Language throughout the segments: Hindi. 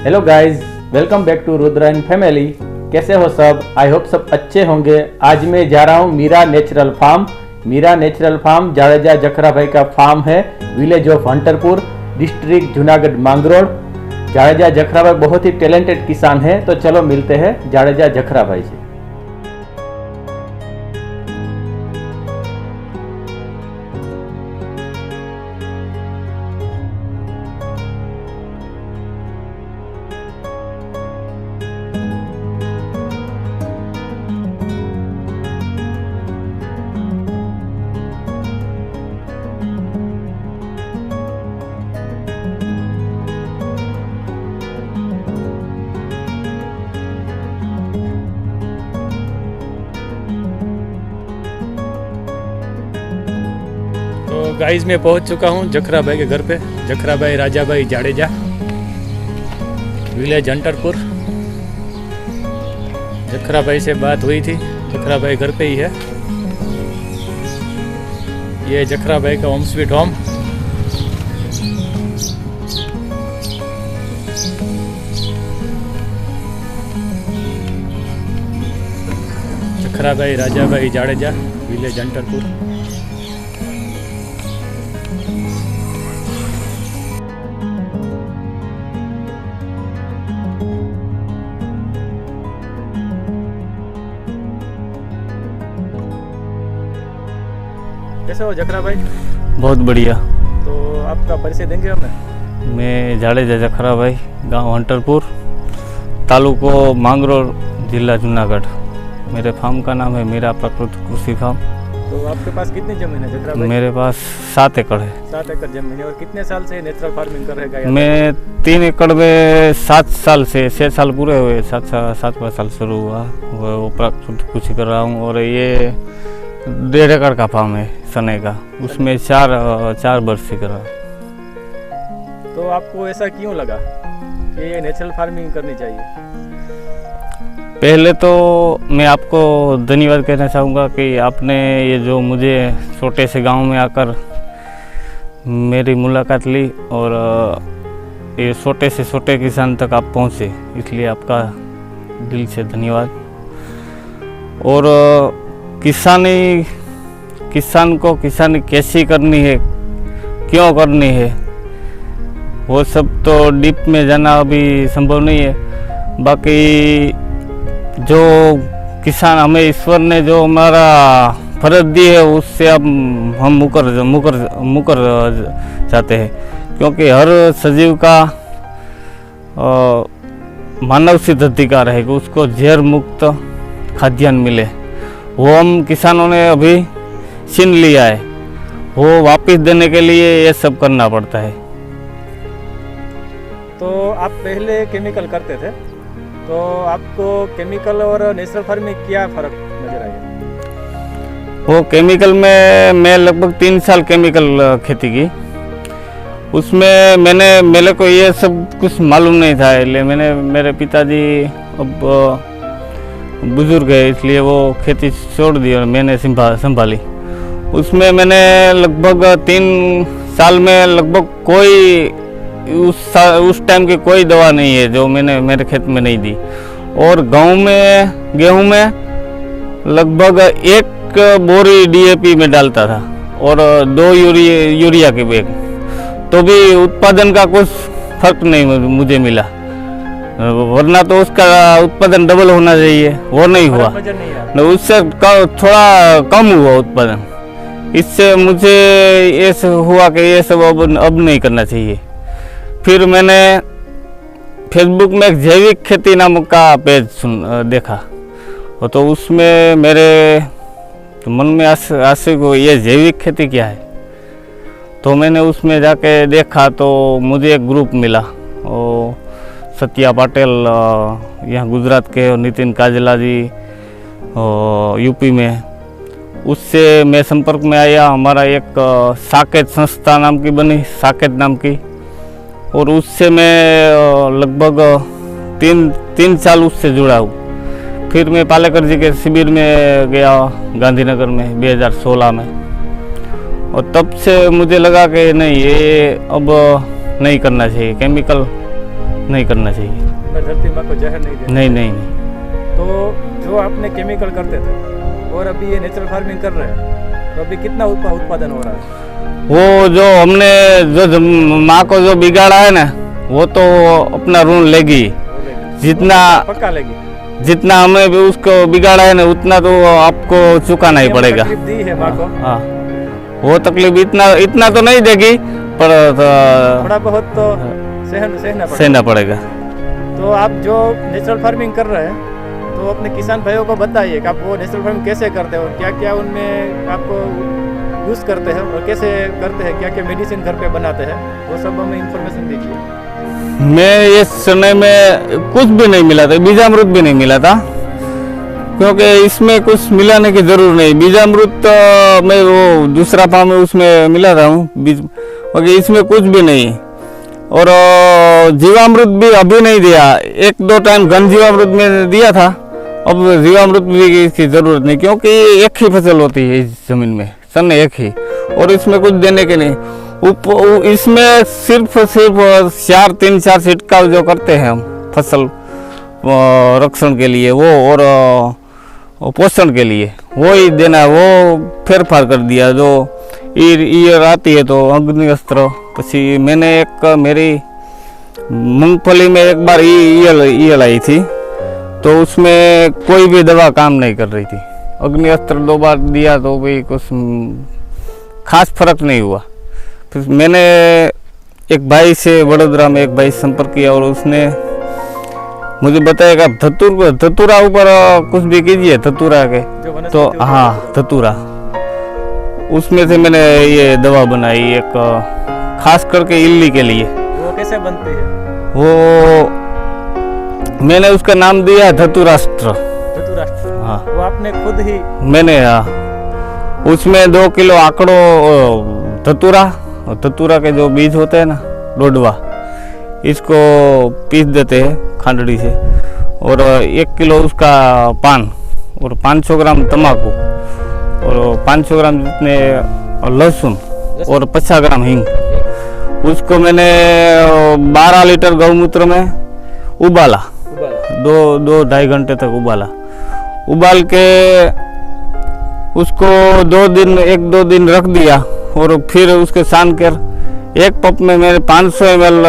Hello guys, welcome back to Rudra and family. कैसे हो सब? आई होप सब अच्छे होंगे। आज मैं जा रहा हूँ Meera natural farm. Meera natural farm Jadeja Jakhra bhai का फार्म है, village of Hunterpur, district Junagadh Mangrol. Jadeja Jakhra bhai बहुत ही टैलेंटेड किसान है, तो चलो मिलते हैं जाडेजा जखरा भाई से। तो गाइस मैं पहुंच चुका हूं जखरा भाई के घर पे। जखरा भाई राजा भाई जाडेजा, विलेज हंटरपुर। जखरा भाई से बात हुई थी, जखरा भाई घर पे ही है। ये जखरा भाई का होम स्वीट होम। जखरा भाई राजा भाई जाडेजा, विलेज हंटरपुर। कैसे हो जखरा भाई? बहुत बढ़िया। तो आपका परिचय देंगे हमें? मैं जाडेजा जखरा भाई, गांव हंटरपुर, तालुको मांगरोळ, जिला जूनागढ़। मेरे फार्म का नाम है मीरा प्राकृतिक कृषि फार्म। तो आपके पास कितनी जमीन है जखरा भाई? मेरे पास 7 एकड़ है। 7 एकड़ जमीन है। और कितने साल से नेचुरल फार्मिंग कर रहे हैं? मैं 3 एकड़ में 7 साल से 6 साल पूरे हुए, 7वां साल शुरू हुआ वो प्राकृतिक कृषि कर रहा हूँ। और ये 1.5 एकड़ का फार्म है सने का, उसमें 4 वर्ष से कर रहा हूँ। तो आपको ऐसा क्यों लगा कि ये नेचुरल फार्मिंग करनी चाहिए? पहले तो मैं आपको धन्यवाद कहना चाहूँगा कि आपने ये जो मुझे छोटे से गांव में आकर मेरी मुलाकात ली और ये छोटे से छोटे किसान तक आप पहुँचे, इसलिए आपका दिल से धन्यवाद। और किसान को किसानी कैसी करनी है, क्यों करनी है, वो सब तो डीप में जाना अभी संभव नहीं है। बाकी जो किसान हमें ईश्वर ने जो हमारा फर्ज दी है, उससे अब हम मुकर जाते हैं, क्योंकि हर सजीव का मानव सिद्ध अधिकार है कि उसको जहर मुक्त खाद्यान्न मिले। वो हम किसानों ने अभी छीन लिया है, वो वापस देने के लिए ये सब करना पड़ता है। तो आप पहले केमिकल करते थे, तो आपको केमिकल और नेचुरल फार्मिंग में क्या फर्क नजर आया? वो केमिकल में मैं लगभग 3 साल केमिकल खेती की। उसमें मेरे को ये सब कुछ मालूम नहीं था, इसलिए मेरे पिताजी अब बुजुर्ग है, इसलिए वो खेती छोड़ दी और मैंने संभाली। उसमें मैंने लगभग 3 साल में लगभग कोई उस टाइम की कोई दवा नहीं है जो मैंने मेरे खेत में नहीं दी। और गेहूं में लगभग 1 बोरी DAP में डालता था और 2 यूरिया के बैग, तो भी उत्पादन का कुछ फर्क नहीं मुझे मिला, वरना तो उसका उत्पादन डबल होना चाहिए, वो नहीं हुआ। उससे थोड़ा कम हुआ उत्पादन। इससे मुझे ऐसा हुआ कि ये सब अब नहीं करना चाहिए। फिर मैंने फेसबुक में एक जैविक खेती नामक का पेज देखा, और तो उसमें मेरे तो मन में आशे को ये जैविक खेती क्या है। तो मैंने उसमें जाके देखा तो मुझे एक ग्रुप मिला, और सत्या पाटिल यहाँ गुजरात के, और नितिन काजला जी यूपी में, उससे मैं संपर्क में आया। हमारा एक साकेत संस्था नाम की बनी, साकेत नाम की, और उससे मैं लगभग 3 साल उससे जुड़ा हूँ। फिर मैं पालेकर जी के शिविर में गया गांधीनगर में 2016 में, और तब से मुझे लगा कि नहीं, ये अब नहीं करना चाहिए, केमिकल नहीं करना चाहिए। धरती माँ को जहर नहीं देना। नहीं नहीं नहीं। तो जो आपने केमिकल करते थे और अभी ये नेचुरल फार्मिंग कर रहे हैं, तो अभी कितना उत्पादन हो रहा है? वो जो हमने जो माँ को जो बिगाड़ा है ना, वो तो अपना ऋण लेगी, जितना पक्का लेगी। जितना हमें भी उसको बिगाड़ा है ना, उतना तो आपको चुकाना ही पड़ेगा। तकलीफ दी है माँ को। हाँ, वो तकलीफ इतना तो नहीं देगी, पर थोड़ा बहुत तो सहना पड़ेगा। तो आप जो नेचुरल फार्मिंग कर रहे हैं, तो अपने किसान भाइयों को बताइए कि आप वो नेचुरल फार्मिंग कैसे करते हैं और क्या क्या उनमें आपको यूज़ करते हैं और कैसे करते हैं, क्या क्या मेडिसिन घर पे बनाते हैं, वो सब हमें इंफॉर्मेशन दीजिए। मैं इस समय में कुछ भी नहीं मिला था, बीजामृत भी नहीं मिला था, क्योंकि इसमें कुछ मिलाने की जरूर नहीं। बीजामृत मैं वो दूसरा फार्म है उसमें मिला था हूँ बीज, क्योंकि इसमें कुछ भी नहीं। और जीवामृत भी अभी नहीं दिया, 1-2 टाइम घन जीवामृत में दिया था, अब जीवामृत भी इसकी जरूरत नहीं, क्योंकि एक ही फसल होती है इस जमीन में, सन एक ही, और इसमें कुछ देने के नहीं। इसमें सिर्फ 3-4 छिड़काव जो करते हैं हम फसल रक्षण के लिए वो, और पोषण के लिए वो ही देना, वो फेरफार कर दिया। जो ईयर आती है तो अग्नि अस्त्र, पछी मैंने एक मेरी मूंगफली में एक बार ईयल आई थी, तो उसमें कोई भी दवा काम नहीं कर रही थी। अग्नि अस्त्र 2 बार दिया तो भी कुछ खास फर्क नहीं हुआ। फिर मैंने एक भाई से वडोदरा में एक भाई से संपर्क किया और उसने मुझे बताया कि धतूरा ऊपर कुछ भी कीजिए, धतूरा के तो हाँ धतूरा, उसमें से मैंने ये दवा बनाई एक खास करके इल्ली के लिए। वो कैसे बनती है? वो मैंने उसका नाम दिया धतुराष्ट्र। धतूराष्ट्र? हाँ, वो आपने खुद ही? मैंने, हाँ, उसमें 2 किलो आंकड़ो धतूरा, और धतूरा के जो बीज होते हैं ना, डोडवा, इसको पीस देते हैं खांडड़ी से, और 1 किलो उसका पान, और 500 ग्राम तम्बाकू, और 500 ग्राम जितने लहसुन, और 50 ग्राम हींग, उसको मैंने 12 लीटर गौमूत्र में उबाला, 2-2.5 घंटे तक उबाल के उसको 1-2 दिन रख दिया, और फिर उसके सान कर एक पप में मैंने 500 ml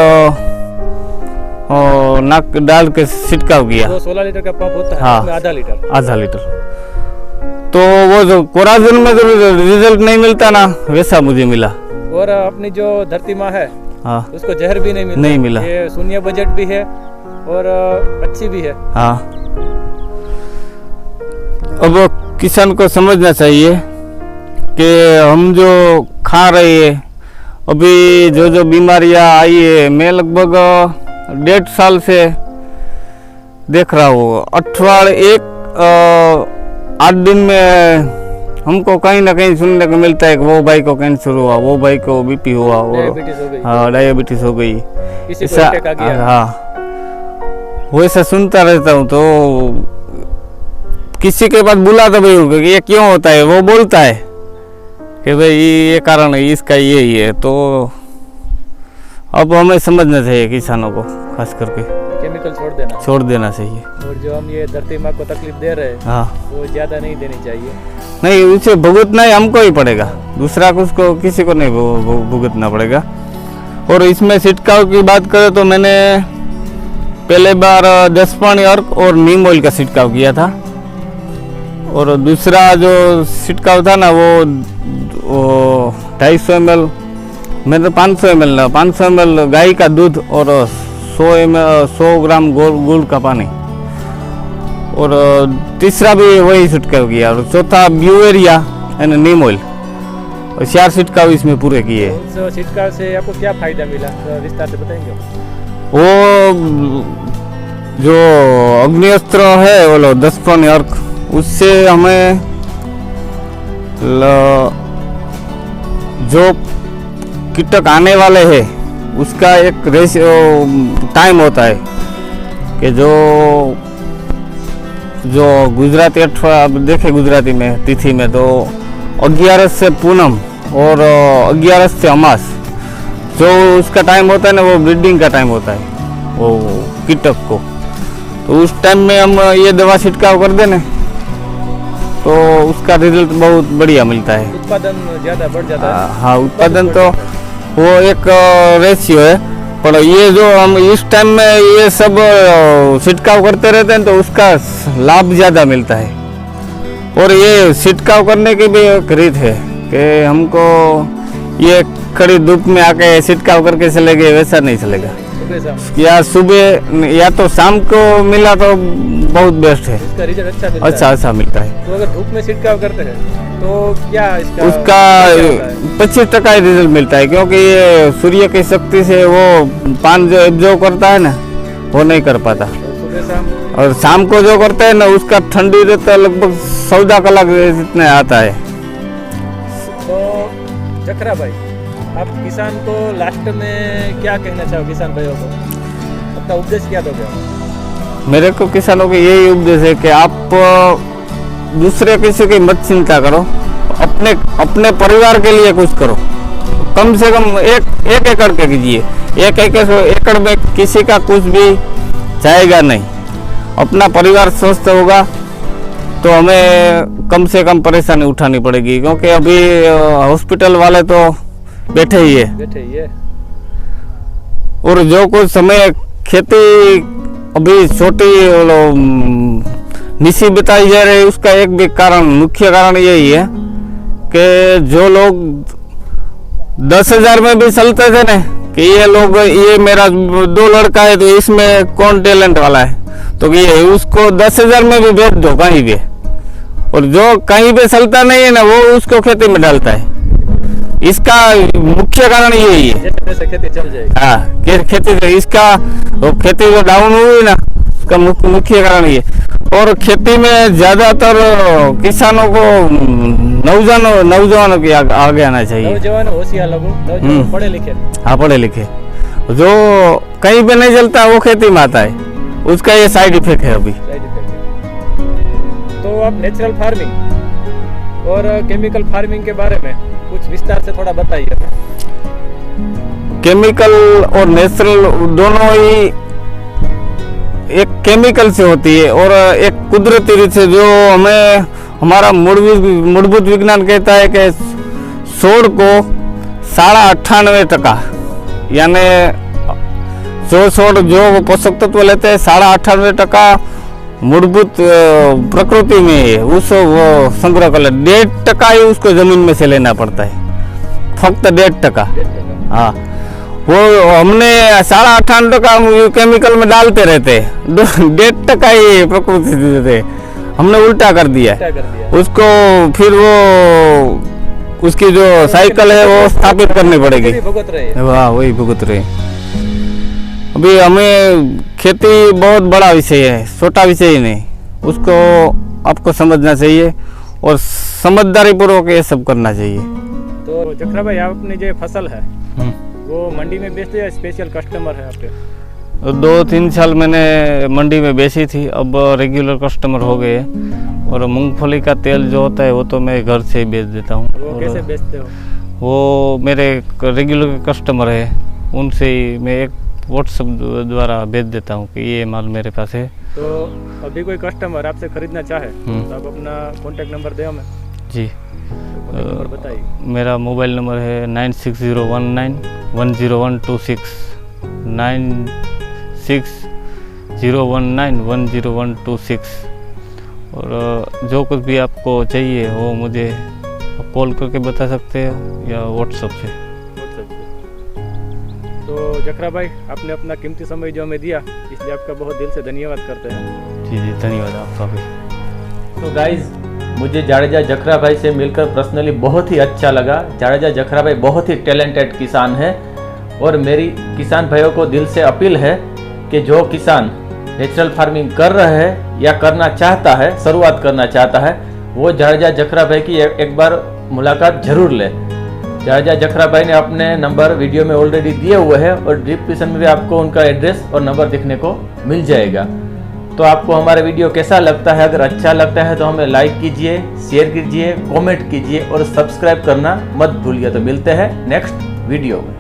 नाक डाल के छिड़काव किया। 16 लीटर का पंप होता है, हाँ, उसमें आधा लीटर। तो वो जो कोराजन में जो रिजल्ट नहीं मिलता ना, वैसा मुझे मिला। और अपनी जो धरती माँ है, हाँ, उसको जहर भी नहीं मिला। ये शून्य बजट भी है और अच्छी भी है। हाँ, अब किसान को समझना चाहिए कि हम जो खा रहे हैं, अभी जो बीमारियां आई है, मैं लगभग 1.5 साल से देख रहा हूँ। 8 दिन में हमको कहीं ना कहीं सुनने को मिलता है कि वो भाई को कैंसर हुआ, वो भाई को बीपी हुआ, और डायबिटीज हो गई, ऐसा। हाँ, वैसा सुनता रहता हूँ। तो किसी के पास बुलाता भाई हूँ कि ये क्यों होता है, वो बोलता है कि भाई ये कारण है, इसका ये ही है। तो अब हमें समझना चाहिए किसानों को, खास करके केमिकल छोड़ देना चाहिए। और जो हम ये धरती माँ को तकलीफ दे रहे हैं, हाँ, वो ज्यादा नहीं देनी चाहिए। नहीं, उसे भुगतना ही हमको ही पड़ेगा, दूसरा को किसी को नहीं भुगतना पड़ेगा। और इसमें छिड़काव की बात करें तो मैंने पहले बार 10 पानी अर्क और नीम ऑयल का छिड़काव किया था, और दूसरा जो छिड़काव था ना वो 250 ml, मैंने 500 ml गाय का दूध और 100 ग्राम गुड़ का पानी, और तीसरा भी वही छिड़काव किया, और चौथा ब्यूवेरिया यानी नीम ऑयल, और 4 छिड़काव इसमें पूरे किए। उस छिड़काव से आपको क्या फायदा मिला, तो विस्तार से बताएंगे? वो जो अग्नि अस्त्र है, वो 10 पानी अर्क, उससे हमें जो कीटक आने वाले हैं उसका एक रेशियो टाइम होता है कि जो गुजराती अठवा देखे गुजराती में तिथि में, तो 11 से पूनम और 11 से अमास, जो उसका टाइम होता है ना, वो ब्रीडिंग का टाइम होता है। वो कीटक को। तो उस टाइम में हम ये दवा छिड़काव कर देने तो उसका रिजल्ट बहुत बढ़िया मिलता है। उत्पादन ज़्यादा बढ़ जाता है। हाँ, उत्पादन तो वो एक रेशियो है, पर ये जो हम इस टाइम में ये सब छिड़काव करते रहते हैं तो उसका लाभ ज़्यादा मिलता है। और ये छिड़काव करने की भी एक रीत है कि हमको ये खड़ी धूप में आके छिड़काव करके चलेंगे वैसा नहीं चलेगा। या सुबह या तो शाम को मिला तो बहुत बेस्ट है, इसका रिजल्ट अच्छा मिलता है। तो अगर धूप में छिड़काव करते हैं तो क्या इसका उसका 25% ही रिजल्ट मिलता है, क्योंकि ये सूर्य की शक्ति से वो पानी जो एब्जॉर्ब करता है ना वो नहीं कर पाता। सुबह शाम और शाम को जो करता है ना उसका ठंडी रहता है, लगभग 14 कलाक जितने आता है। तो जखरा भाई, आप किसान को लास्ट में क्या कहना चाहो, किसान भाइयों को अपना उपदेश क्या दोगे? मेरे को किसानों को यही उपदेश है कि आप दूसरे किसी की मत चिंता करो, अपने परिवार के लिए कुछ करो। कम से कम एक एकड़ के कीजिए। एक एकड़ में किसी का कुछ भी जाएगा नहीं, अपना परिवार स्वस्थ होगा तो हमें कम से कम परेशानी उठानी पड़ेगी, क्योंकि अभी हॉस्पिटल वाले तो बैठे ही है। और जो कुछ समय खेती अभी छोटी निशी बताई जा रही है, उसका एक भी कारण, मुख्य कारण यही है कि जो लोग 10,000 में भी चलते थे ना कि ये मेरा 2 लड़का है तो इसमें कौन टैलेंट वाला है, तो ये उसको 10,000 में भी बेच दो कहीं भी। और जो कहीं भी चलता नहीं है ना वो उसको खेती में डालता है। इसका मुख्य कारण यही है। खेती चल जाएगी। हाँ, खेती से इसका खेती जो डाउन हुई ना उसका मुख्य कारण ये। और खेती में ज्यादातर किसानों को नौजवानों के आगे आना चाहिए। नौजवान होशियार लोग, पढ़े लिखे। हाँ, पढ़े लिखे। जो कहीं पे नहीं चलता वो खेती में आता है, उसका ये साइड इफेक्ट है अभी। तो आप नेचुरल फार्मिंग और केमिकल फार्मिंग के बारे में कुछ विस्तार से थोड़ा बताइए। केमिकल और नेचुरल दोनों ही एक केमिकल से होती है और एक कुदरती रीत से, जो हमें हमारा मूलभूत विज्ञान कहता है कि छोड़ को 98.5%, यानी जो छोड़ जो पोषक तत्व लेते हैं 98.5% मूलभूत प्रकृति में है, उसको वो संग्रह कर ले। 1.5% ही उसको जमीन में से लेना पड़ता है, फक्त 1.5%। हाँ, वो हमने 98.5% केमिकल में डालते रहते, 1.5% ही प्रकृति देते, हमने उल्टा कर दिया उसको। फिर वो उसकी जो साइकिल है वो स्थापित करनी पड़ेगी। वाह, वही भुगत रहे। अभी हमें खेती बहुत बड़ा विषय है, छोटा विषय ही नहीं, उसको आपको समझना चाहिए और समझदारी पूर्वक ये सब करना चाहिए। तो जखरा भाई, आपने जो फसल है वो मंडी में बेचते या स्पेशल कस्टमर है आपके? 2-3 साल मैंने मंडी में बेची थी, अब रेगुलर कस्टमर हो गए। और मूंगफली का तेल जो होता है वो तो मैं घर से ही बेच देता हूँ। वो कैसे बेचते हो? वो मेरे रेगुलर कस्टमर है, उनसे ही मैं एक व्हाट्सएप द्वारा भेज देता हूँ कि ये माल मेरे पास है। तो अभी कोई कस्टमर आपसे खरीदना चाहे तो आप अपना कॉन्टैक्ट नंबर दे हमें। जी, नंबर बताइए। मेरा मोबाइल नंबर है 9601910126, 9601910126। और जो कुछ भी आपको चाहिए वो मुझे कॉल करके बता सकते हैं या व्हाट्सएप से। तो जखरा भाई, आपने अपना कीमती समय जो हमें दिया, इसलिए आपका बहुत दिल से धन्यवाद करते हैं। जी, धन्यवाद आपका भी। तो गाइज, मुझे जाडेजा जखरा भाई से मिलकर पर्सनली बहुत ही अच्छा लगा। जाडेजा जखरा भाई बहुत ही टैलेंटेड किसान है और मेरी किसान भाइयों को दिल से अपील है कि जो किसान नेचुरल फार्मिंग कर रहे हैं या करना चाहता है, शुरुआत करना चाहता है, वो जाडेजा जखरा भाई की एक बार मुलाकात जरूर ले। जाडेजा जखरा भाई ने अपने नंबर वीडियो में ऑलरेडी दिए हुए हैं और डिस्क्रिप्शन में भी आपको उनका एड्रेस और नंबर दिखने को मिल जाएगा। तो आपको हमारा वीडियो कैसा लगता है? अगर अच्छा लगता है तो हमें लाइक कीजिए, शेयर कीजिए, कमेंट कीजिए और सब्सक्राइब करना मत भूलिए। तो मिलते हैं नेक्स्ट वीडियो में।